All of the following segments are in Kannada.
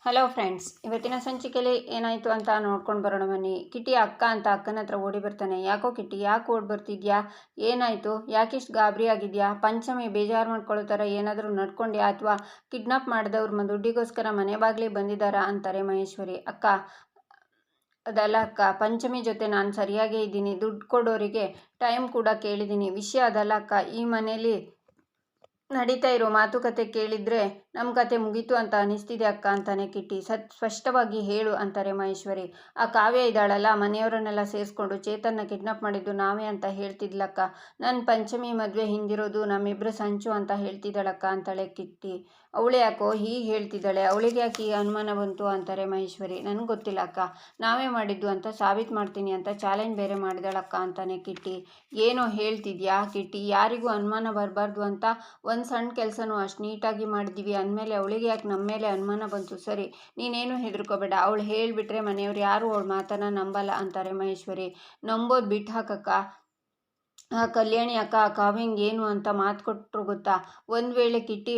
ಹಲೋ ಫ್ರೆಂಡ್ಸ್, ಇವತ್ತಿನ ಸಂಚಿಕೆಯಲ್ಲಿ ಏನಾಯಿತು ಅಂತ ನೋಡ್ಕೊಂಡು ಬರೋಣ ಬನ್ನಿ. ಕಿಟಿ ಅಕ್ಕ ಅಂತ ಅಕ್ಕನ ಹತ್ರ ಓಡಿ ಬರ್ತಾನೆ. ಯಾಕೋ ಕಿಟಿ, ಯಾಕೆ ಓಡಿ ಬರ್ತಿದ್ಯಾ? ಏನಾಯಿತು? ಯಾಕಿಷ್ಟು ಗಾಬರಿ ಆಗಿದೆಯಾ? ಪಂಚಮಿ ಬೇಜಾರು ಮಾಡ್ಕೊಳ್ಳೋ ಥರ ಏನಾದರೂ ನಡ್ಕೊಂಡ್ಯಾ ಅಥವಾ ಕಿಡ್ನಾಪ್ ಮಾಡಿದವ್ರು ದುಡ್ಡಿಗೋಸ್ಕರ ಮನೆ ಬಾಗಿಲಿಗೆ ಬಂದಿದ್ದಾರಾ ಅಂತಾರೆ ಮಹೇಶ್ವರಿ. ಅಕ್ಕ, ಅದಲ್ಲ ಅಕ್ಕ, ಪಂಚಮಿ ಜೊತೆ ನಾನು ಸರಿಯಾಗೇ ಇದ್ದೀನಿ. ದುಡ್ಡು ಕೊಡೋರಿಗೆ ಟೈಮ್ ಕೂಡ ಕೇಳಿದ್ದೀನಿ. ವಿಷಯ ಅದಲ್ಲ ಅಕ್ಕ, ಈ ಮನೇಲಿ ನಡೀತಾ ಇರೋ ಮಾತುಕತೆ ಕೇಳಿದ್ರೆ ನಮ್ಮ ಕತೆ ಮುಗೀತು ಅಂತ ಅನಿಸ್ತಿದೆ ಅಕ್ಕ ಅಂತಾನೆ ಕಿಟ್ಟಿ. ಸ್ಪಷ್ಟವಾಗಿ ಹೇಳು ಅಂತಾರೆ ಮಹೇಶ್ವರಿ. ಆ ಕಾವ್ಯ ಇದ್ದಾಳಲ್ಲ, ಮನೆಯವರನ್ನೆಲ್ಲ ಸೇರಿಸ್ಕೊಂಡು ಚೇತನ್ನ ಕಿಡ್ನಾಪ್ ಮಾಡಿದ್ದು ನಾವೇ ಅಂತ ಹೇಳ್ತಿದ್ಲಕ್ಕ. ನನ್ನ ಪಂಚಮಿ ಮದುವೆ ಹಿಂದಿರೋದು ನಮ್ಮಿಬ್ಬರು ಸಂಚು ಅಂತ ಹೇಳ್ತಿದ್ದಾಳಕ್ಕ ಅಂತಾಳೆ ಕಿಟ್ಟಿ. ಅವಳು ಯಾಕೋ ಹೀಗೆ ಹೇಳ್ತಿದ್ದಾಳೆ? ಅವಳಿಗೆ ಯಾಕೆ ಈ ಅನುಮಾನ ಬಂತು ಅಂತಾರೆ ಮಹೇಶ್ವರಿ. ನನಗೆ ಗೊತ್ತಿಲ್ಲ ಅಕ್ಕ, ನಾವೇ ಮಾಡಿದ್ದು ಅಂತ ಸಾಬೀತು ಮಾಡ್ತೀನಿ ಅಂತ ಚಾಲೆಂಜ್ ಬೇರೆ ಮಾಡಿದಾಳಕ್ಕ ಅಂತಾನೆ ಕಿಟ್ಟಿ. ಏನೋ ಹೇಳ್ತಿದ್ಯಾ ಕಿಟ್ಟಿ? ಯಾರಿಗೂ ಅನುಮಾನ ಬರಬಾರ್ದು ಅಂತ ಒಂದು ಸಣ್ಣ ಕೆಲಸನೂ ಅಷ್ಟು ನೀಟಾಗಿ ಮಾಡಿದ್ದೀವಿ ಅಂದಮೇಲೆ ಅವಳಿಗೆ ಯಾಕೆ ನಮ್ಮ ಮೇಲೆ ಅನುಮಾನ ಬಂತು? ಸರಿ, ನೀನೇನು ಹೆದರ್ಕೋಬೇಡ. ಅವಳು ಹೇಳಿಬಿಟ್ರೆ ಮನೆಯವ್ರು ಯಾರು ಅವಳ ಮಾತನ್ನು ನಂಬಲ್ಲ ಅಂತಾರೆ ಮಹೇಶ್ವರಿ. ನಂಬೋದು ಬಿಟ್ಟು ಹಾಕಕ್ಕ. ಆ ಕಲ್ಯಾಣಿ ಅಕ್ಕ ಕಾವ್ಯಂಗೆ ಏನು ಅಂತ ಮಾತು ಕೊಟ್ಟರು ಗೊತ್ತಾ? ಒಂದು ವೇಳೆ ಕಿಟ್ಟಿ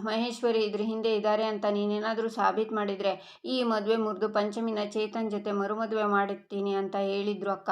ಮಹೇಶ್ವರಿ ಇದ್ರ ಹಿಂದೆ ಇದ್ದಾರೆ ಅಂತ ನೀನೇನಾದರೂ ಸಾಬೀತು ಮಾಡಿದರೆ ಈ ಮದುವೆ ಮುರಿದು ಪಂಚಮಿನ ಚೇತನ್ ಜೊತೆ ಮರುಮದುವೆ ಮಾಡುತ್ತೀನಿ ಅಂತ ಹೇಳಿದ್ರು ಅಕ್ಕ.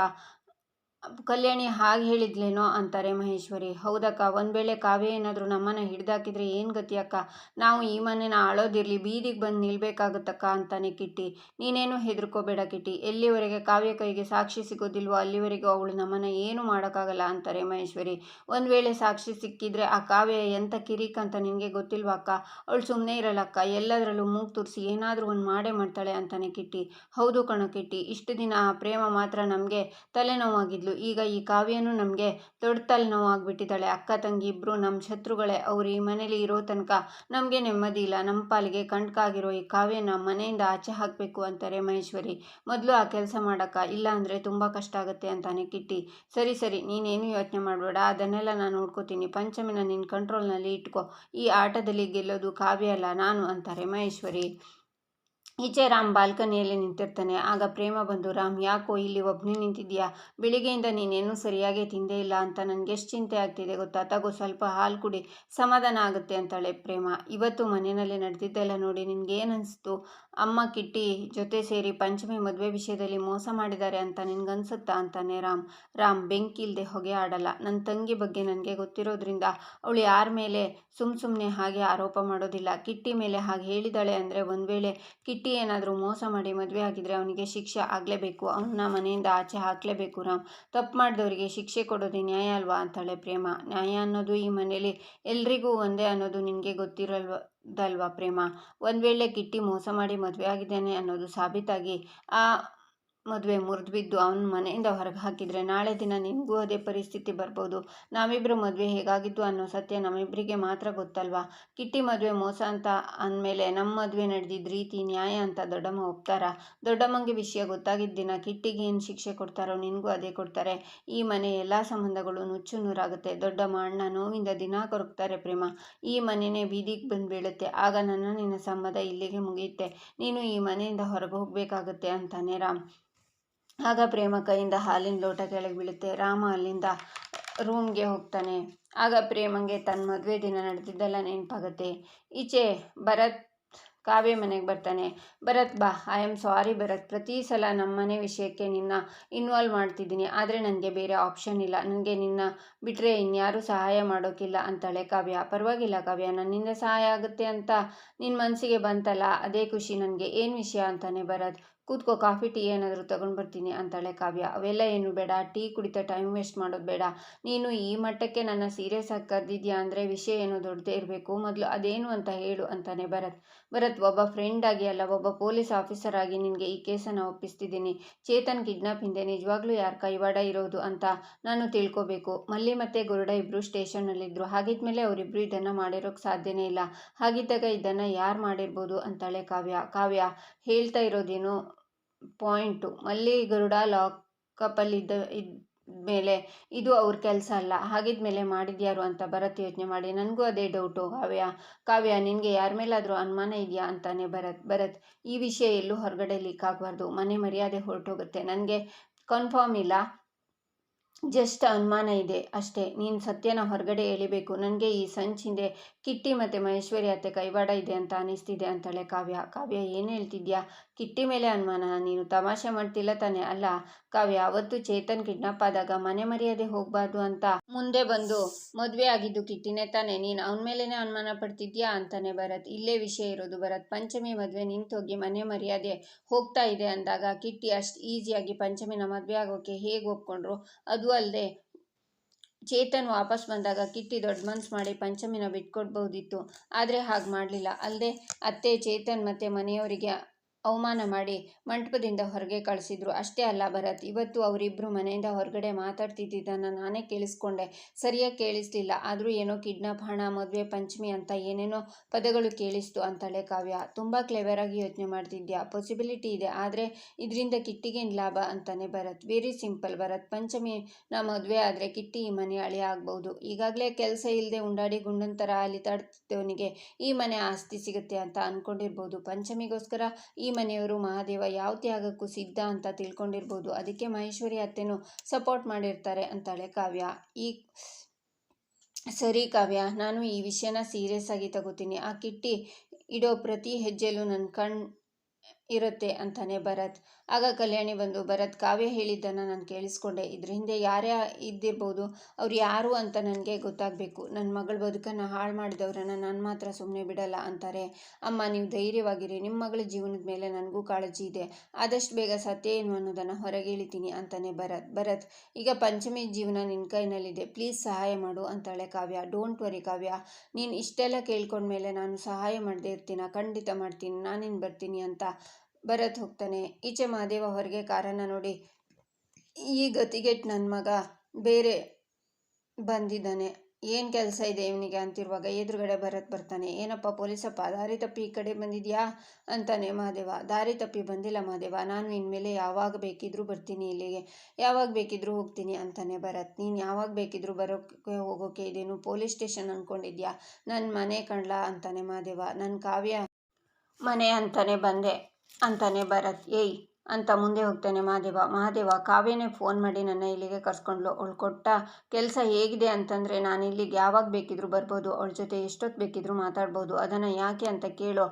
ಕಲ್ಯಾಣಿ ಹಾಗೆ ಹೇಳಿದ್ಲೇನೋ ಅಂತಾರೆ ಮಹೇಶ್ವರಿ. ಹೌದಕ್ಕ, ಒಂದು ವೇಳೆ ಕಾವ್ಯ ಏನಾದರೂ ನಮ್ಮನ್ನು ಹಿಡ್ದಾಕಿದ್ರೆ ಏನು ಗತಿ ಅಕ್ಕ? ನಾವು ಈ ಮನೆನ ಆಳೋದಿರಲಿ, ಬೀದಿಗೆ ಬಂದು ನಿಲ್ಬೇಕಾಗುತ್ತಕ್ಕ ಅಂತಾನೆ ಕಿಟ್ಟಿ. ನೀನೇನು ಹೆದರ್ಕೋಬೇಡ ಕಿಟ್ಟಿ. ಎಲ್ಲಿವರೆಗೆ ಕಾವ್ಯ ಕೈಗೆ ಸಾಕ್ಷಿ ಸಿಗೋದಿಲ್ವೋ ಅಲ್ಲಿವರೆಗೂ ಅವಳು ನಮ್ಮನ್ನು ಏನೂ ಮಾಡೋಕ್ಕಾಗಲ್ಲ ಅಂತಾರೆ ಮಹೇಶ್ವರಿ. ಒಂದು ವೇಳೆ ಸಾಕ್ಷಿ ಸಿಕ್ಕಿದ್ರೆ ಆ ಕಾವ್ಯ ಎಂಥ ಕಿರಿಕ್ ಅಂತ ನಿನಗೆ ಗೊತ್ತಿಲ್ವಾ ಅಕ್ಕ? ಅವಳು ಸುಮ್ಮನೆ ಇರಲ್ಲಕ್ಕ, ಎಲ್ಲದರಲ್ಲೂ ಮೂಗು ತುರಿಸಿ ಏನಾದರೂ ಒಂದು ಮಾಡೇ ಮಾಡ್ತಾಳೆ ಅಂತಾನೆ ಕಿಟ್ಟಿ. ಹೌದು ಕಣೋ ಕಿಟ್ಟಿ, ಇಷ್ಟು ದಿನ ಆ ಪ್ರೇಮ ಮಾತ್ರ ನಮಗೆ ತಲೆನೋವಾಗಿದ್ಲು. ಈಗ ಈ ಕಾವ್ಯನೂ ನಮಗೆ ದೊಡ್ಡ ತಲೆನೋವು ಆಗ್ಬಿಟ್ಟಿದ್ದಾಳೆ. ಅಕ್ಕ ತಂಗಿ ಇಬ್ಬರು ನಮ್ಮ ಶತ್ರುಗಳೇ. ಅವ್ರು ಈ ಮನೇಲಿ ಇರೋ ತನಕ ನಮಗೆ ನೆಮ್ಮದಿ ಇಲ್ಲ. ನಮ್ಮ ಪಾಲಿಗೆ ಕಂಟಕಾಗಿರೋ ಈ ಕಾವ್ಯನ ಮನೆಯಿಂದ ಆಚೆ ಹಾಕಬೇಕು ಅಂತಾರೆ ಮಹೇಶ್ವರಿ. ಮೊದಲು ಆ ಕೆಲಸ ಮಾಡಕ್ಕ, ಇಲ್ಲ ಅಂದರೆ ತುಂಬ ಕಷ್ಟ ಆಗುತ್ತೆ ಅಂತಾನೆ ಕಿಟ್ಟಿ. ಸರಿ ಸರಿ, ನೀನೇನು ಯೋಚನೆ ಮಾಡಬೇಡ, ಅದನ್ನೆಲ್ಲ ನಾನು ನೋಡ್ಕೋತೀನಿ. ಪಂಚಮಿನ ನಿನ್ನ ಕಂಟ್ರೋಲ್ನಲ್ಲಿ ಇಟ್ಕೋ. ಈ ಆಟದಲ್ಲಿ ಗೆಲ್ಲೋದು ಕಾವ್ಯ ಅಲ್ಲ, ನಾನು ಅಂತಾರೆ ಮಹೇಶ್ವರಿ. ಈಚೆ ರಾಮ್ ಬಾಲ್ಕನಿಯಲ್ಲಿ ನಿಂತಿರ್ತಾನೆ. ಆಗ ಪ್ರೇಮ ಬಂದು, ರಾಮ್ ಯಾಕೋ ಇಲ್ಲಿ ಒಬ್ಬನೇ ನಿಂತಿದ್ಯಾ? ಬೆಳಿಗ್ಗೆಯಿಂದ ನೀನೇನು ಸರಿಯಾಗಿ ತಿಂದೇ ಇಲ್ಲ ಅಂತ ನನಗೆ ಎಷ್ಟು ಚಿಂತೆ ಆಗ್ತಿದೆ ಗೊತ್ತಾ? ತಗೋ, ಸ್ವಲ್ಪ ಹಾಲು ಕುಡಿ, ಸಮಾಧಾನ ಆಗುತ್ತೆ ಅಂತಾಳೆ ಪ್ರೇಮ. ಇವತ್ತು ಮನೆಯಲ್ಲಿ ನಡೆದಿದ್ದೆಲ್ಲ ನೋಡಿ ನಿನ್ಗೇನು ಅನಿಸ್ತು? ಅಮ್ಮ ಕಿಟ್ಟಿ ಜೊತೆ ಸೇರಿ ಪಂಚಮಿ ಮದುವೆ ವಿಷಯದಲ್ಲಿ ಮೋಸ ಮಾಡಿದ್ದಾರೆ ಅಂತ ನಿನ್ಗನ್ಸುತ್ತಾ ಅಂತಾನೆ ರಾಮ್. ರಾಮ್, ಬೆಂಕಿ ಇಲ್ಲದೆ ಹೊಗೆ ಆಡಲ್ಲ. ನನ್ನ ತಂಗಿ ಬಗ್ಗೆ ನನಗೆ ಗೊತ್ತಿರೋದ್ರಿಂದ ಅವಳು ಯಾರ ಮೇಲೆ ಸುಮ್ಮನೆ ಹಾಗೆ ಆರೋಪ ಮಾಡೋದಿಲ್ಲ. ಕಿಟ್ಟಿ ಮೇಲೆ ಹಾಗೆ ಹೇಳಿದಾಳೆ ಅಂದರೆ ಒಂದು ವೇಳೆ ಕಿಟ್ಟಿ ಏನಾದರೂ ಮೋಸ ಮಾಡಿ ಮದುವೆ ಆಗಿದ್ರೆ ಅವನಿಗೆ ಶಿಕ್ಷೆ ಆಗಲೇಬೇಕು. ಅವನ್ನ ಮನೆಯಿಂದ ಆಚೆ ಹಾಕಲೇಬೇಕು. ರಾಮ್, ತಪ್ಪು ಮಾಡಿದವರಿಗೆ ಶಿಕ್ಷೆ ಕೊಡೋದೇ ನ್ಯಾಯ ಅಲ್ವಾ ಅಂತಾಳೆ ಪ್ರೇಮ. ನ್ಯಾಯ ಅನ್ನೋದು ಈ ಮನೇಲಿ ಎಲ್ರಿಗೂ ಒಂದೇ ಅನ್ನೋದು ನಿನಗೆ ಗೊತ್ತಿರಲ್ವದಲ್ವಾ ಪ್ರೇಮ? ಒಂದು ವೇಳೆ ಕಿಟ್ಟಿ ಮೋಸ ಮಾಡಿ ಮದುವೆ ಆಗಿದ್ದಾನೆ ಅನ್ನೋದು ಸಾಬೀತಾಗಿ ಆ ಮದುವೆ ಮುರಿದ್ಬಿದ್ದು ಅವನ ಮನೆಯಿಂದ ಹೊರಗೆ ಹಾಕಿದರೆ ನಾಳೆ ದಿನ ನಿನಗೂ ಅದೇ ಪರಿಸ್ಥಿತಿ ಬರ್ಬೋದು. ನಾವಿಬ್ಬರು ಮದುವೆ ಹೇಗಾಗಿದ್ದು ಅನ್ನೋ ಸತ್ಯ ನಮ್ಮಿಬ್ಬರಿಗೆ ಮಾತ್ರ ಗೊತ್ತಲ್ವಾ? ಕಿಟ್ಟಿ ಮದುವೆ ಮೋಸ ಅಂತ ಅಂದಮೇಲೆ ನಮ್ಮ ಮದುವೆ ನಡೆದಿದ್ದ ರೀತಿ ನ್ಯಾಯ ಅಂತ ದೊಡ್ಡಮ್ಮ ಒಪ್ತಾರಾ? ದೊಡ್ಡಮ್ಮಂಗೆ ವಿಷಯ ಗೊತ್ತಾಗಿದ್ದ ದಿನ ಕಿಟ್ಟಿಗೆ ಏನು ಶಿಕ್ಷೆ ಕೊಡ್ತಾರೋ ನಿನಗೂ ಅದೇ ಕೊಡ್ತಾರೆ. ಈ ಮನೆ ಎಲ್ಲ ಸಂಬಂಧಗಳು ನುಚ್ಚು ನೂರಾಗುತ್ತೆ. ದೊಡ್ಡಮ್ಮ ಅಣ್ಣ ನೋವಿಂದ ದಿನ ಕೊರಗ್ತಾರೆ ಪ್ರೇಮ. ಈ ಮನೆಯೇ ಬೀದಿಗೆ ಬಂದು ಬೀಳುತ್ತೆ. ಆಗ ನಿನ್ನ ಸಂಬಂಧ ಇಲ್ಲಿಗೆ ಮುಗಿಯುತ್ತೆ. ನೀನು ಈ ಮನೆಯಿಂದ ಹೊರಗೆ ಹೋಗಬೇಕಾಗುತ್ತೆ ಅಂತಾನೆ ರಾಮ್. ಆಗ ಪ್ರೇಮ ಕೈಯಿಂದ ಹಾಲಿನ ಲೋಟ ಕೆಳಗೆ ಬೀಳುತ್ತೆ. ರಾಮ ಅಲ್ಲಿಂದ ರೂಮ್ಗೆ ಹೋಗ್ತಾನೆ. ಆಗ ಪ್ರೇಮಂಗೆ ತನ್ನ ಮದುವೆ ದಿನ ನಡೆದಿದ್ದೆಲ್ಲ ನೆನಪಾಗುತ್ತೆ. ಈಚೆ ಭರತ್ ಕಾವ್ಯ ಮನೆಗೆ ಬರ್ತಾನೆ. ಭರತ್ ಬಾ, ಐ ಆಮ್ ಸಾರಿ ಭರತ್, ಪ್ರತಿ ಸಲ ನಮ್ಮ ಮನೆ ವಿಷಯಕ್ಕೆ ನಿನ್ನ ಇನ್ವಾಲ್ವ್ ಮಾಡ್ತಿದ್ದೀನಿ, ಆದರೆ ನನಗೆ ಬೇರೆ ಆಪ್ಷನ್ ಇಲ್ಲ. ನನಗೆ ನಿನ್ನ ಬಿಟ್ಟರೆ ಇನ್ಯಾರೂ ಸಹಾಯ ಮಾಡೋಕ್ಕಿಲ್ಲ ಅಂತಾಳೆ ಕಾವ್ಯ. ಪರವಾಗಿಲ್ಲ ಕಾವ್ಯ, ನನ್ನಿಂದ ಸಹಾಯ ಆಗುತ್ತೆ ಅಂತ ನಿನ್ನ ಮನಸ್ಸಿಗೆ ಬಂತಲ್ಲ, ಅದೇ ಖುಷಿ ನನಗೆ. ಏನು ವಿಷಯ ಅಂತಾನೆ ಭರತ್. ಕೂತ್ಕೋ, ಕಾಫಿ ಟೀ ಏನಾದರೂ ತಗೊಂಡು ಬರ್ತೀನಿ ಅಂತಾಳೆ ಕಾವ್ಯ. ಅವೆಲ್ಲ ಏನು ಬೇಡ, ಟೀ ಕುಡಿತಾ ಟೈಮ್ ವೇಸ್ಟ್ ಮಾಡೋದು ಬೇಡ. ನೀನು ಈ ಮಟ್ಟಕ್ಕೆ ನನ್ನ ಸೀರಿಯಸ್ ಆಗಿ ಕರೆದಿದ್ಯಾ ಅಂದರೆ ವಿಷಯ ಏನೋ ದೊಡ್ಡದೇ ಇರಬೇಕು. ಮೊದಲು ಅದೇನು ಅಂತ ಹೇಳು ಅಂತಾನೆ ಭರತ್. ಭರತ್, ಒಬ್ಬ ಫ್ರೆಂಡ್ ಆಗಿ ಅಲ್ಲ, ಒಬ್ಬ ಪೊಲೀಸ್ ಆಫೀಸರ್ ಆಗಿ ನಿನಗೆ ಈ ಕೇಸನ್ನು ಒಪ್ಪಿಸ್ತಿದ್ದೀನಿ. ಚೇತನ್ ಕಿಡ್ನಾಪ್ ಹಿಂದೆ ನಿಜವಾಗ್ಲೂ ಯಾರ ಕೈವಾಡ ಇರೋದು ಅಂತ ನಾನು ತಿಳ್ಕೋಬೇಕು. ಮಲ್ಲಿ ಮತ್ತು ಗರುಡ ಇಬ್ಬರು ಸ್ಟೇಷನ್ನಲ್ಲಿದ್ದರು. ಹಾಗಿದ್ಮೇಲೆ ಅವರಿಬ್ಬರು ಇದನ್ನು ಮಾಡಿರೋಕ್ಕೆ ಸಾಧ್ಯನೇ ಇಲ್ಲ. ಹಾಗಿದ್ದಾಗ ಇದನ್ನು ಯಾರು ಮಾಡಿರ್ಬೋದು ಅಂತಾಳೆ ಕಾವ್ಯ. ಕಾವ್ಯ ಹೇಳ್ತಾ ಇರೋದೇನು ಪಾಯಿಂಟು. ಮಲ್ಲಿ ಗರುಡ ಲಾಕಪ್ಪಲ್ಲಿದ್ದ ಮೇಲೆ ಇದು ಅವ್ರ ಕೆಲಸ ಅಲ್ಲ. ಹಾಗಿದ್ಮೇಲೆ ಮಾಡಿದ್ಯಾರು ಅಂತ ಭರತ್ ಯೋಚನೆ ಮಾಡಿ, ನನಗೂ ಅದೇ ಡೌಟು ಕಾವ್ಯ. ಕಾವ್ಯ, ನಿನಗೆ ಯಾರ ಮೇಲಾದರೂ ಅನುಮಾನ ಇದೆಯಾ ಅಂತಾನೆ ಭರತ್. ಭರತ್, ಈ ವಿಷಯ ಎಲ್ಲೂ ಹೊರಗಡೆ ಲೀಕ್ ಆಗಬಾರ್ದು, ಮನೆ ಮರ್ಯಾದೆ ಹೊರಟೋಗುತ್ತೆ. ನನಗೆ ಕನ್ಫರ್ಮ್ ಇಲ್ಲ, ಜಸ್ಟ್ ಅನುಮಾನ ಇದೆ ಅಷ್ಟೇ. ನೀನು ಸತ್ಯನ ಹೊರಗಡೆ ಎಳಿಬೇಕು. ನನಗೆ ಈ ಸಂಚಿಂದೆ ಕಿಟ್ಟಿ ಮತ್ತು ಮಹೇಶ್ವರಿ ಅತ್ತೆ ಕೈವಾಡ ಇದೆ ಅಂತ ಅನಿಸ್ತಿದೆ ಅಂತಾಳೆ ಕಾವ್ಯ. ಕಾವ್ಯ ಏನು ಹೇಳ್ತಿದ್ಯಾ? ಕಿಟ್ಟಿ ಮೇಲೆ ಅನುಮಾನ? ನೀನು ತಮಾಷೆ ಮಾಡ್ತಿಲ್ಲ ತಾನೆ? ಅಲ್ಲ ಕಾವ್ಯ, ಅವತ್ತು ಚೇತನ್ ಕಿಡ್ನಾಪ್ ಆದಾಗ ಮನೆ ಮರ್ಯಾದೆ ಹೋಗಬಾರ್ದು ಅಂತ ಮುಂದೆ ಬಂದು ಮದುವೆ ಆಗಿದ್ದು ಕಿಟ್ಟಿನೇ ತಾನೆ? ನೀನು ಅವನ ಮೇಲೇ ಅನುಮಾನ ಪಡ್ತಿದ್ಯಾ ಅಂತಾನೆ ಭರತ್. ಇಲ್ಲೇ ವಿಷಯ ಇರೋದು ಭರತ್. ಪಂಚಮಿ ಮದುವೆ ನಿಂತೋಗಿ ಮನೆ ಮರ್ಯಾದೆ ಹೋಗ್ತಾ ಇದೆ ಅಂದಾಗ ಕಿಟ್ಟಿ ಅಷ್ಟು ಈಸಿಯಾಗಿ ಪಂಚಮಿನ ಮದುವೆ ಆಗೋಕೆ ಹೇಗೆ ಒಪ್ಕೊಂಡ್ರು? ಅದು ಅಲ್ಲದೆ ಚೇತನ್ ವಾಪಸ್ ಬಂದಾಗ ಕಿಟ್ಟಿ ದೊಡ್ಡ ಮನ್ಸು ಮಾಡಿ ಪಂಚಮಿನ ಬಿಟ್ಕೊಡ್ಬೋದಿತ್ತು. ಆದರೆ ಹಾಗೆ ಮಾಡಲಿಲ್ಲ. ಅಲ್ಲದೆ ಅತ್ತೆ ಚೇತನ್ ಮತ್ತು ಮನೆಯವರಿಗೆ ಅವಮಾನ ಮಾಡಿ ಮಂಟಪದಿಂದ ಹೊರಗೆ ಕಳಿಸಿದ್ರು. ಅಷ್ಟೇ ಅಲ್ಲ ಭರತ್, ಇವತ್ತು ಅವರಿಬ್ಬರು ಮನೆಯಿಂದ ಹೊರಗಡೆ ಮಾತಾಡ್ತಿದ್ದನ್ನು ನಾನೇ ಕೇಳಿಸ್ಕೊಂಡೆ. ಸರಿಯಾಗಿ ಕೇಳಿಸ್ಲಿಲ್ಲ, ಆದರೂ ಏನೋ ಕಿಡ್ನಾಪ್, ಹಣ, ಮದುವೆ, ಪಂಚಮಿ ಅಂತ ಏನೇನೋ ಪದಗಳು ಕೇಳಿಸ್ತು ಅಂತಾಳೆ ಕಾವ್ಯ. ತುಂಬ ಕ್ಲೆವರಾಗಿ ಯೋಚನೆ ಮಾಡ್ತಿದ್ಯಾ? ಪಾಸಿಬಿಲಿಟಿ ಇದೆ, ಆದರೆ ಇದರಿಂದ ಕಿಟ್ಟಿಗೇನು ಲಾಭ ಅಂತಾನೆ ಭರತ್. Very simple Bharat. ಪಂಚಮಿನ ಮದುವೆ ಆದರೆ ಕಿಟ್ಟಿ ಈ ಮನೆ ಅಳಿಯ ಆಗ್ಬೋದು. ಈಗಾಗಲೇ ಕೆಲಸ ಇಲ್ಲದೆ ಉಂಡಾಡಿ ಗುಂಡನ ಥರ ಅಲಿತಾಡ್ತಿದ್ದವನಿಗೆ ಈ ಮನೆ ಆಸ್ತಿ ಸಿಗುತ್ತೆ ಅಂತ ಅಂದ್ಕೊಂಡಿರ್ಬೋದು. ಪಂಚಮಿಗೋಸ್ಕರ ಈ ಮನೆಯವರು ಮಹಾದೇವ ಯಾವ ತ್ಯಾಗಕ್ಕೂ ಸಿದ್ಧ ಅಂತ ತಿಳ್ಕೊಂಡಿರ್ಬೋದು. ಅದಕ್ಕೆ ಮಹೇಶ್ವರಿ ಅತ್ತೆನೂ ಸಪೋರ್ಟ್ ಮಾಡಿರ್ತಾರೆ ಅಂತಾಳೆ ಕಾವ್ಯ. ಸರಿ ಕಾವ್ಯ, ನಾನು ಈ ವಿಷಯನ ಸೀರಿಯಸ್ ಆಗಿ ತಗೋತೀನಿ. ಆ ಕಿಟ್ಟಿ ಇಡೋ ಪ್ರತಿ ಹೆಜ್ಜೆಲೂ ನನ್ನ ಕಣ್ ಇರುತ್ತೆ ಅಂತಾನೆ ಭರತ್. ಆಗ ಕಲ್ಯಾಣಿ ಬಂದು, ಭರತ್, ಕಾವ್ಯ ಹೇಳಿದ್ದನ್ನು ನಾನು ಕೇಳಿಸ್ಕೊಂಡೆ. ಇದ್ರ ಹಿಂದೆ ಯಾರೇ ಇದ್ದಿರ್ಬೋದು, ಅವ್ರು ಯಾರು ಅಂತ ನನಗೆ ಗೊತ್ತಾಗಬೇಕು. ನನ್ನ ಮಗಳ ಬದುಕನ್ನು ಹಾಳು ಮಾಡಿದವ್ರನ್ನ ನಾನು ಮಾತ್ರ ಸುಮ್ಮನೆ ಬಿಡಲ್ಲ ಅಂತಾರೆ. ಅಮ್ಮ, ನೀವು ಧೈರ್ಯವಾಗಿರಿ. ನಿಮ್ಮ ಮಗಳ ಜೀವನದ ಮೇಲೆ ನನಗೂ ಕಾಳಜಿ ಇದೆ. ಆದಷ್ಟು ಬೇಗ ಸತ್ಯ ಏನು ಅನ್ನೋದನ್ನು ಹೊರಗೆ ಇಳಿತೀನಿ ಅಂತಾನೆ ಭರತ್, ಈಗ ಪಂಚಮಿ ಜೀವನ ನಿನ್ನ ಕೈನಲ್ಲಿದೆ. ಪ್ಲೀಸ್ ಸಹಾಯ ಮಾಡು ಅಂತಾಳೆ ಕಾವ್ಯ. ಡೋಂಟ್ ವರಿ ಕಾವ್ಯ, ನೀನು ಇಷ್ಟೆಲ್ಲ ಕೇಳ್ಕೊಂಡ್ಮೇಲೆ ನಾನು ಸಹಾಯ ಮಾಡದೇ ಇರ್ತೀನ? ಖಂಡಿತ ಮಾಡ್ತೀನಿ, ನಾನಿನ್ನು ಬರ್ತೀನಿ ಅಂತ ಭರತ್ ಹೋಗ್ತಾನೆ. ಈಚೆ ಮಹಾದೇವ ಹೊರಗೆ ಕಾರನ್ನು ನೋಡಿ, ಈ ಗತಿಗೆಟ್ ನನ್ನ ಮಗ ಬೇರೆ ಬಂದಿದ್ದಾನೆ, ಏನು ಕೆಲಸ ಇದೆ ಇವನಿಗೆ ಅಂತಿರುವಾಗ ಎದುರುಗಡೆ ಭರತ್ ಬರ್ತಾನೆ. ಏನಪ್ಪ ಪೊಲೀಸಪ್ಪ, ದಾರಿ ತಪ್ಪಿ ಈ ಕಡೆ ಬಂದಿದ್ಯಾ ಅಂತಾನೆ ಮಹಾದೇವ. ದಾರಿ ತಪ್ಪಿ ಬಂದಿಲ್ಲ ಮಹಾದೇವ, ನಾನು ಇನ್ಮೇಲೆ ಯಾವಾಗ ಬೇಕಿದ್ರೂ ಬರ್ತೀನಿ ಇಲ್ಲಿಗೆ, ಯಾವಾಗ ಬೇಕಿದ್ರೂ ಹೋಗ್ತೀನಿ ಅಂತಾನೆ ಭರತ್. ನೀನು ಯಾವಾಗ ಬೇಕಿದ್ರೂ ಹೋಗೋಕೆ ಇದೇನು ಪೊಲೀಸ್ ಸ್ಟೇಷನ್ ಅಂದ್ಕೊಂಡಿದ್ಯಾ? ನನ್ನ ಮನೆ ಕಣ್ಲಾ ಅಂತಾನೆ ಮಹಾದೇವ. ನನ್ನ ಕಾವ್ಯ ಮನೆ ಅಂತಾನೆ ಬಂದೆ ಅಂತಾನೆ ಭರತ್. ಏಯ್ ಅಂತ ಮುಂದೆ ಹೋಗ್ತಾನೆ ಮಹಾದೇವ. ಕಾವ್ಯನೇ ಫೋನ್ ಮಾಡಿ ನನ್ನ ಇಲ್ಲಿಗೆ ಕರ್ಸ್ಕೊಂಡ್ಲು. ಅವಳು ಕೊಟ್ಟ ಕೆಲಸ ಹೇಗಿದೆ ಅಂತಂದರೆ, ನಾನು ಇಲ್ಲಿಗೆ ಯಾವಾಗ ಬೇಕಿದ್ರೂ ಬರ್ಬೋದು, ಅವಳ ಜೊತೆ ಎಷ್ಟೊತ್ತು ಬೇಕಿದ್ರೂ ಮಾತಾಡ್ಬೋದು. ಅದನ್ನು ಯಾಕೆ ಅಂತ ಕೇಳೋ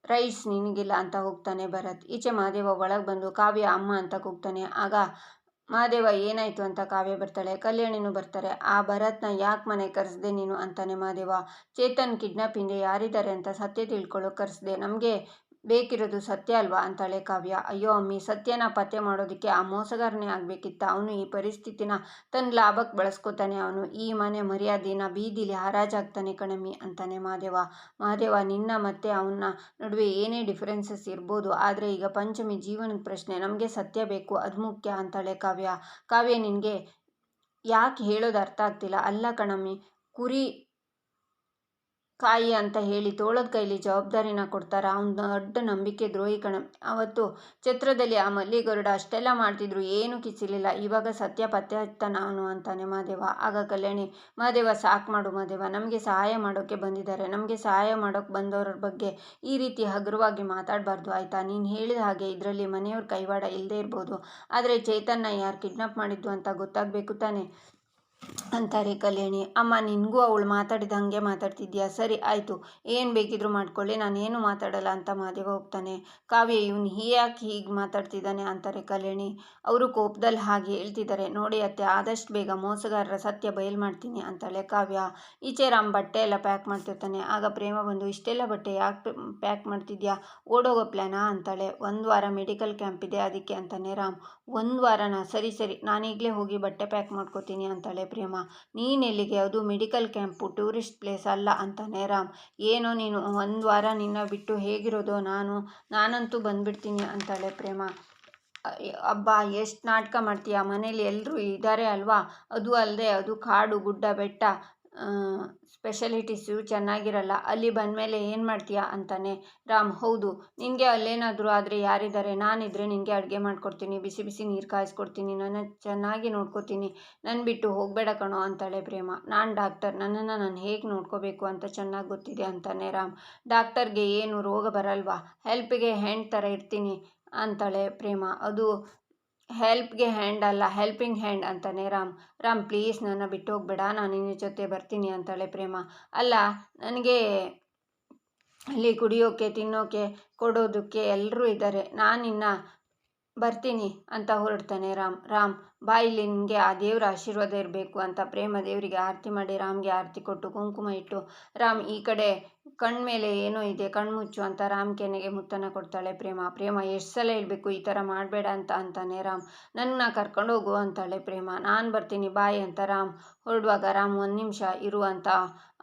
ರೈಟ್ಸ್ ನಿನಗಿಲ್ಲ ಅಂತ ಹೋಗ್ತಾನೆ ಭರತ್. ಈಚೆ ಮಹಾದೇವ ಒಳಗೆ ಬಂದು ಕಾವ್ಯ ಅಮ್ಮ ಅಂತ ಕೂಗ್ತಾನೆ. ಆಗ ಮಹಾದೇವ ಏನಾಯಿತು ಅಂತ ಕಾವ್ಯ ಬರ್ತಾಳೆ. ಕಲ್ಯಾಣಿನೂ ಬರ್ತಾರೆ. ಆ ಭರತ್ನ ಯಾಕೆ ಮನೆಗೆ ಕರೆಸ್ದೆ ನೀನು ಅಂತಾನೆ ಮಹಾದೇವ. ಚೇತನ್ ಕಿಡ್ನಾಪ್ ಹಿಂದೆ ಯಾರಿದ್ದಾರೆ ಅಂತ ಸತ್ಯ ತಿಳ್ಕೊಳ್ಳೋಕೆ ಕರೆಸ್ದೆ. ನಮಗೆ ಬೇಕಿರೋದು ಸತ್ಯ ಅಲ್ವಾ ಅಂತಾಳೆ ಕಾವ್ಯ. ಅಯ್ಯೋ ಅಮ್ಮಿ, ಸತ್ಯನ ಪತ್ತೆ ಮಾಡೋದಕ್ಕೆ ಆ ಮೋಸಗಾರನೇ ಆಗಬೇಕಿತ್ತ? ಅವನು ಈ ಪರಿಸ್ಥಿತಿನ ತನ್ನ ಲಾಭಕ್ಕೆ ಬಳಸ್ಕೊತಾನೆ. ಅವನು ಈ ಮನೆ ಮರ್ಯಾದೆನ ಬೀದಿಲಿ ಹರಾಜಾಗ್ತಾನೆ ಕಣಮ್ಮಿ ಅಂತಾನೆ ಮಹಾದೇವ, ನಿನ್ನ ಮತ್ತೆ ಅವನ ನಡುವೆ ಏನೇ ಡಿಫರೆನ್ಸಸ್ ಇರ್ಬೋದು, ಆದರೆ ಈಗ ಪಂಚಮಿ ಜೀವನದ ಪ್ರಶ್ನೆ, ನಮಗೆ ಸತ್ಯ ಬೇಕು, ಅದು ಮುಖ್ಯ ಅಂತಾಳೆ ಕಾವ್ಯ, ನಿನಗೆ ಯಾಕೆ ಹೇಳೋದು ಅರ್ಥ ಆಗ್ತಿಲ್ಲ? ಅಲ್ಲ ಕಣಮ್ಮಿ, ಕುರಿ ಕಾಯಿ ಅಂತ ಹೇಳಿ ತೋಳದ ಕೈಲಿ ಜವಾಬ್ದಾರಿನ ಕೊಡ್ತಾರ? ಅವ್ನು ದೊಡ್ಡ ನಂಬಿಕೆ ದ್ರೋಹಿ ಕಣಮ್ಮಿ. ಅವತ್ತು ಛತ್ರದಲ್ಲಿ ಆ ಮಲ್ಲಿಗರುಡ ಅಷ್ಟೆಲ್ಲ ಮಾಡ್ತಿದ್ರು, ಏನೂ ಕಿಸಿಲಿಲ್ಲ. ಇವಾಗ ಸತ್ಯ ಪತ್ತೆ ಹಚ್ತಾನ ಅವನು ಅಂತಾನೆ ಮಹಾದೇವ. ಆಗ ಕಲ್ಯಾಣಿ, ಮಹಾದೇವ ಸಾಕು ಮಾಡು ಮಹಾದೇವ, ನಮಗೆ ಸಹಾಯ ಮಾಡೋಕ್ಕೆ ಬಂದಿದ್ದಾರೆ. ನಮಗೆ ಸಹಾಯ ಮಾಡೋಕ್ಕೆ ಬಂದವ್ರ ಬಗ್ಗೆ ಈ ರೀತಿ ಹಗುರವಾಗಿ ಮಾತಾಡಬಾರ್ದು ಆಯಿತಾ? ನೀನು ಹೇಳಿದ ಹಾಗೆ ಇದರಲ್ಲಿ ಮನೆಯವ್ರ ಕೈವಾಡ ಇಲ್ಲದೆ ಇರ್ಬೋದು, ಆದರೆ ಚೇತನ್ನ ಯಾರು ಕಿಡ್ನಾಪ್ ಮಾಡಿದ್ದು ಅಂತ ಗೊತ್ತಾಗಬೇಕು ತಾನೆ ಅಂತಾರೆ ಕಲ್ಯಾಣಿ. ಅಮ್ಮ, ನಿನಗೂ ಅವಳು ಮಾತಾಡಿದ ಹಾಗೆ ಮಾತಾಡ್ತಿದ್ಯಾ? ಸರಿ ಆಯಿತು, ಏನು ಬೇಕಿದ್ರೂ ಮಾಡ್ಕೊಳ್ಳಿ, ನಾನೇನು ಮಾತಾಡಲ್ಲ ಅಂತ ಮಹಾದೇವ ಹೋಗ್ತಾನೆ. ಕಾವ್ಯ, ಇವನು ಯಾಕೆ ಹೀಗೆ ಮಾತಾಡ್ತಿದ್ದಾನೆ ಅಂತಾರೆ ಕಲ್ಯಾಣಿ. ಅವರು ಕೋಪದಲ್ಲಿ ಹಾಗೆ ಹೇಳ್ತಿದ್ದಾರೆ. ನೋಡಿ ಅತ್ತೆ, ಆದಷ್ಟು ಬೇಗ ಮೋಸಗಾರರ ಸತ್ಯ ಬಯಲು ಮಾಡ್ತೀನಿ ಅಂತಾಳೆ ಕಾವ್ಯ. ಈಚೆ ರಾಮ್ ಬಟ್ಟೆ ಎಲ್ಲ ಪ್ಯಾಕ್ ಮಾಡ್ತಿರ್ತಾನೆ. ಆಗ ಪ್ರೇಮ ಬಂದು, ಇಷ್ಟೆಲ್ಲ ಬಟ್ಟೆ ಯಾಕೆ ಪ್ಯಾಕ್ ಮಾಡ್ತಿದ್ಯಾ? ಓಡೋಗೋ ಪ್ಲ್ಯಾನಾ ಅಂತಾಳೆ. 1 ವಾರ ಮೆಡಿಕಲ್ ಕ್ಯಾಂಪ್ ಇದೆ ಅದಕ್ಕೆ ಅಂತಾನೆ ರಾಮ್. 1 ವಾರನಾ? ಸರಿ ನಾನೀಗಲೇ ಹೋಗಿ ಬಟ್ಟೆ ಪ್ಯಾಕ್ ಮಾಡ್ಕೋತೀನಿ ಅಂತಾಳೆ ಪ್ರೇಮ. ನೀನೆಲ್ಲಿಗೆ? ಅದು ಮೆಡಿಕಲ್ ಕ್ಯಾಂಪು, ಟೂರಿಸ್ಟ್ ಪ್ಲೇಸ್ ಅಲ್ಲ ಅಂತಾನೆ ರಾಮ್. ಏನೋ ನೀನು 1 ವಾರ ನಿನ್ನ ಬಿಟ್ಟು ಹೇಗಿರೋದೋ ನಾನಂತೂ ಬಂದ್ಬಿಡ್ತೀನಿ ಅಂತಾಳೆ ಪ್ರೇಮ. ಅಬ್ಬಾ, ಎಷ್ಟು ನಾಟಕ ಮಾಡ್ತೀಯ? ಮನೇಲಿ ಎಲ್ಲರೂ ಇದ್ದಾರೆ ಅಲ್ವಾ? ಅದು ಅಲ್ಲದೆ ಅದು ಕಾಡು, ಗುಡ್ಡ, ಬೆಟ್ಟ, ಸ್ಪೆಷಲಿಟೀಸು ಚೆನ್ನಾಗಿರಲ್ಲ. ಅಲ್ಲಿ ಬಂದಮೇಲೆ ಏನು ಮಾಡ್ತೀಯ ಅಂತಾನೆ ರಾಮ್. ಹೌದು, ನಿನಗೆ ಅಲ್ಲೇನಾದರೂ ಆದರೆ ಯಾರಿದ್ದಾರೆ? ನಾನಿದ್ರೆ ನಿನಗೆ ಅಡುಗೆ ಮಾಡ್ಕೊಡ್ತೀನಿ, ಬಿಸಿ ಬಿಸಿ ನೀರು ಕಾಯಿಸ್ಕೊಡ್ತೀನಿ, ನನ್ನ ಚೆನ್ನಾಗಿ ನೋಡ್ಕೋತೀನಿ, ನನ್ನ ಬಿಟ್ಟು ಹೋಗಬೇಡ ಕಣೋ ಅಂತಾಳೆ ಪ್ರೇಮ. ನಾನು ಡಾಕ್ಟರ್, ನನ್ನನ್ನು ನಾನು ಹೇಗೆ ನೋಡ್ಕೋಬೇಕು ಅಂತ ಚೆನ್ನಾಗಿ ಗೊತ್ತಿದೆ ಅಂತಾನೆ ರಾಮ್. ಡಾಕ್ಟರ್ಗೆ ಏನು ರೋಗ ಬರಲ್ವಾ? ಹೆಲ್ಪಿಗೆ ಹ್ಯಾಂಡ್ ಥರ ಇರ್ತೀನಿ ಅಂತಾಳೆ ಪ್ರೇಮ. ಅದು ಹೆಲ್ಪ್ಗೆ ಹ್ಯಾಂಡ್ ಅಲ್ಲ ಹೆಲ್ಪಿಂಗ್ ಹ್ಯಾಂಡ್ ಅಂತಾನೆ ರಾಮ್. ರಾಮ್ ಪ್ಲೀಸ್ ನನ್ನ ಬಿಟ್ಟು ಹೋಗ್ಬೇಡ, ನಾನು ನಿನ್ನ ಜೊತೆ ಬರ್ತೀನಿ ಅಂತಾಳೆ ಪ್ರೇಮ. ಅಲ್ಲ, ನನಗೆ ಅಲ್ಲಿ ಕುಡಿಯೋಕೆ ತಿನ್ನೋಕೆ ಕೊಡೋದಕ್ಕೆ ಎಲ್ಲರೂ ಇದ್ದಾರೆ, ನಾನಿನ್ನ ಬರ್ತೀನಿ ಅಂತ ಹೊರಡ್ತಾನೆ ರಾಮ್. ರಾಮ್ ಬಾ, ಇಲ್ಲಿ ನಿನಗೆ ಆ ದೇವರ ಆಶೀರ್ವಾದ ಇರಬೇಕು ಅಂತ ಪ್ರೇಮ ದೇವರಿಗೆ ಆರತಿ ಮಾಡಿ ರಾಮ್ಗೆ ಆರತಿ ಕೊಟ್ಟು ಕುಂಕುಮ ಇಟ್ಟು, ರಾಮ್ ಈ ಕಡೆ ಕಣ್ಮೇಲೆ ಏನೋ ಇದೆ ಕಣ್ಮುಚ್ಚು ಅಂತ ರಾಮ್ ಕೆನ್ನೆಗೆ ಮುತ್ತನ್ನು ಕೊಡ್ತಾಳೆ ಪ್ರೇಮ. ಪ್ರೇಮ ಎಷ್ಟು ಸಲ ಹೇಳ್ಬೇಕು ಈ ಥರ ಮಾಡಬೇಡ ಅಂತ ಅಂತಾನೆ ರಾಮ್. ನನ್ನ ಕರ್ಕೊಂಡು ಹೋಗು ಅಂತಾಳೆ ಪ್ರೇಮ. ನಾನು ಬರ್ತೀನಿ ಬಾಯ್ ಅಂತ ರಾಮ್ ಹೊರಡುವಾಗ, ರಾಮ್ ಒಂದು ನಿಮಿಷ ಇರು ಅಂತ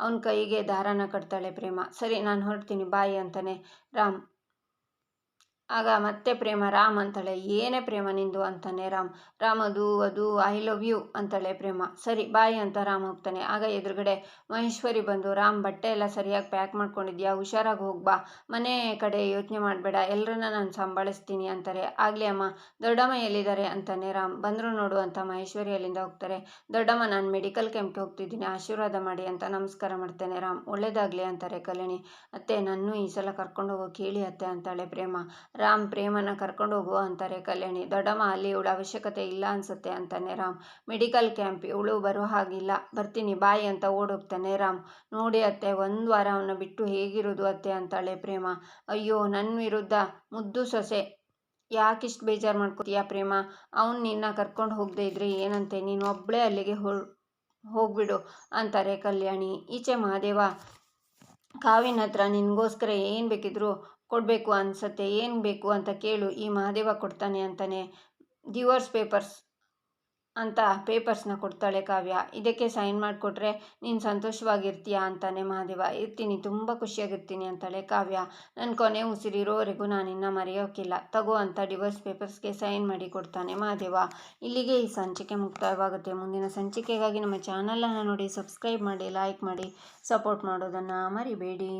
ಅವನ ಕೈಗೆ ದಾರಾನ ಕಟ್ತಾಳೆ ಪ್ರೇಮ. ಸರಿ ನಾನು ಹೊರಡ್ತೀನಿ ಬಾಯ್ ಅಂತಾನೆ ರಾಮ್. ಆಗ ಮತ್ತೆ ಪ್ರೇಮ ರಾಮ್ ಅಂತಾಳೆ, ಏನೇ ಪ್ರೇಮ ನಿಂದು ಅಂತಾನೆ ರಾಮ್. ರಾಮ್ ಅದು ಐ ಲವ್ ಯು ಅಂತಾಳೆ ಪ್ರೇಮ. ಸರಿ ಬಾಯ್ ಅಂತ ರಾಮ್ ಹೋಗ್ತಾನೆ. ಆಗ ಎದುರುಗಡೆ ಮಹೇಶ್ವರಿ ಬಂದು, ರಾಮ್ ಬಟ್ಟೆ ಎಲ್ಲ ಸರಿಯಾಗಿ ಪ್ಯಾಕ್ ಮಾಡ್ಕೊಂಡಿದ್ಯಾ, ಹುಷಾರಾಗಿ ಹೋಗ್ಬಾ, ಮನೆ ಕಡೆ ಯೋಚನೆ ಮಾಡಬೇಡ, ಎಲ್ಲರನ್ನ ನಾನು ಸಂಭಾಳಿಸ್ತೀನಿ ಅಂತಾರೆ. ಆಗಲಿ ಅಮ್ಮ, ದೊಡ್ಡಮ್ಮ ಎಲ್ಲಿದ್ದಾರೆ ಅಂತಾನೆ ರಾಮ್. ಬಂದರು ನೋಡು ಅಂತ ಮಹೇಶ್ವರಿ ಅಲ್ಲಿಂದ ಹೋಗ್ತಾರೆ. ದೊಡ್ಡಮ್ಮ ನಾನು ಮೆಡಿಕಲ್ ಕ್ಯಾಂಪ್ಗೆ ಹೋಗ್ತಿದ್ದೀನಿ, ಆಶೀರ್ವಾದ ಮಾಡಿ ಅಂತ ನಮಸ್ಕಾರ ಮಾಡ್ತೇನೆ ರಾಮ್. ಒಳ್ಳೇದಾಗಲಿ ಅಂತಾರೆ ಕಲ್ಯಾಣಿ. ಅತ್ತೆ ನನ್ನೂ ಈ ಸಲ ಕರ್ಕೊಂಡು ಹೋಗೋ ಕೇಳಿ ಅತ್ತೆ ಅಂತಾಳೆ ಪ್ರೇಮ. ರಾಮ್ ಪ್ರೇಮನ ಕರ್ಕೊಂಡು ಹೋಗು ಅಂತಾರೆ ಕಲ್ಯಾಣಿ. ದೊಡ್ಡಮ್ಮ ಅಲ್ಲಿ ಇವಳ ಅವಶ್ಯಕತೆ ಇಲ್ಲ ಅನ್ಸುತ್ತೆ ಅಂತಾನೆ ರಾಮ್. ಮೆಡಿಕಲ್ ಕ್ಯಾಂಪ್, ಇವಳು ಬರೋ ಹಾಗಿಲ್ಲ, ಬರ್ತೀನಿ ಬಾಯ್ ಅಂತ ಓಡೋಗ್ತಾನೆ ರಾಮ್. ನೋಡಿ ಅತ್ತೆ, ಒಂದು ವಾರ ಅವನ್ನ ಬಿಟ್ಟು ಹೇಗಿರೋದು ಅತ್ತೆ ಅಂತಾಳೆ ಪ್ರೇಮ. ಅಯ್ಯೋ ನನ್ನ ವಿರುದ್ಧ ಮುದ್ದು ಸೊಸೆ, ಯಾಕಿಷ್ಟು ಬೇಜಾರು ಮಾಡ್ಕೋತೀಯಾ ಪ್ರೇಮ, ಅವನು ನಿನ್ನ ಕರ್ಕೊಂಡು ಹೋಗದೆ ಇದ್ರೆ ಏನಂತೆ, ನೀನು ಒಬ್ಬಳೇ ಅಲ್ಲಿಗೆ ಹೋಗ್ಬಿಡು ಅಂತಾರೆ ಕಲ್ಯಾಣಿ. ಈಚೆ ಮಹಾದೇವ ಕಾವ್ಯನ ಹತ್ರ ನಿನಗೋಸ್ಕರ ಏನು ಬೇಕಿದ್ರು ಕೊಡಬೇಕು ಅನ್ಸತ್ತೆ, ಏನು ಬೇಕು ಅಂತ ಕೇಳು, ಈ ಮಹಾದೇವ ಕೊಡ್ತಾನೆ ಅಂತಾನೆ. ಡಿವೋರ್ಸ್ ಪೇಪರ್ಸ್ ಅಂತ ಪೇಪರ್ಸ್ನ ಕೊಡ್ತಾಳೆ ಕಾವ್ಯ. ಇದಕ್ಕೆ ಸೈನ್ ಮಾಡಿಕೊಟ್ರೆ ನೀನು ಸಂತೋಷವಾಗಿರ್ತೀಯಾ ಅಂತಾನೆ ಮಹಾದೇವ. ಇರ್ತೀನಿ, ತುಂಬ ಖುಷಿಯಾಗಿರ್ತೀನಿ ಅಂತಾಳೆ ಕಾವ್ಯ. ನನ್ನ ಕೊನೆ ಉಸಿರಿರೋವರೆಗೂ ನಾನಿನ್ನ ಮರೆಯೋಕ್ಕಿಲ್ಲ, ತಗೋ ಅಂತ ಡಿವೋರ್ಸ್ ಪೇಪರ್ಸ್ಗೆ ಸೈನ್ ಮಾಡಿ ಕೊಡ್ತಾನೆ ಮಹಾದೇವ. ಇಲ್ಲಿಗೆ ಈ ಸಂಚಿಕೆ ಮುಕ್ತಾಯವಾಗುತ್ತೆ. ಮುಂದಿನ ಸಂಚಿಕೆಗಾಗಿ ನಮ್ಮ ಚಾನಲನ್ನು ನೋಡಿ, ಸಬ್ಸ್ಕ್ರೈಬ್ ಮಾಡಿ, ಲೈಕ್ ಮಾಡಿ, ಸಪೋರ್ಟ್ ಮಾಡೋದನ್ನು ಮರಿಬೇಡಿ.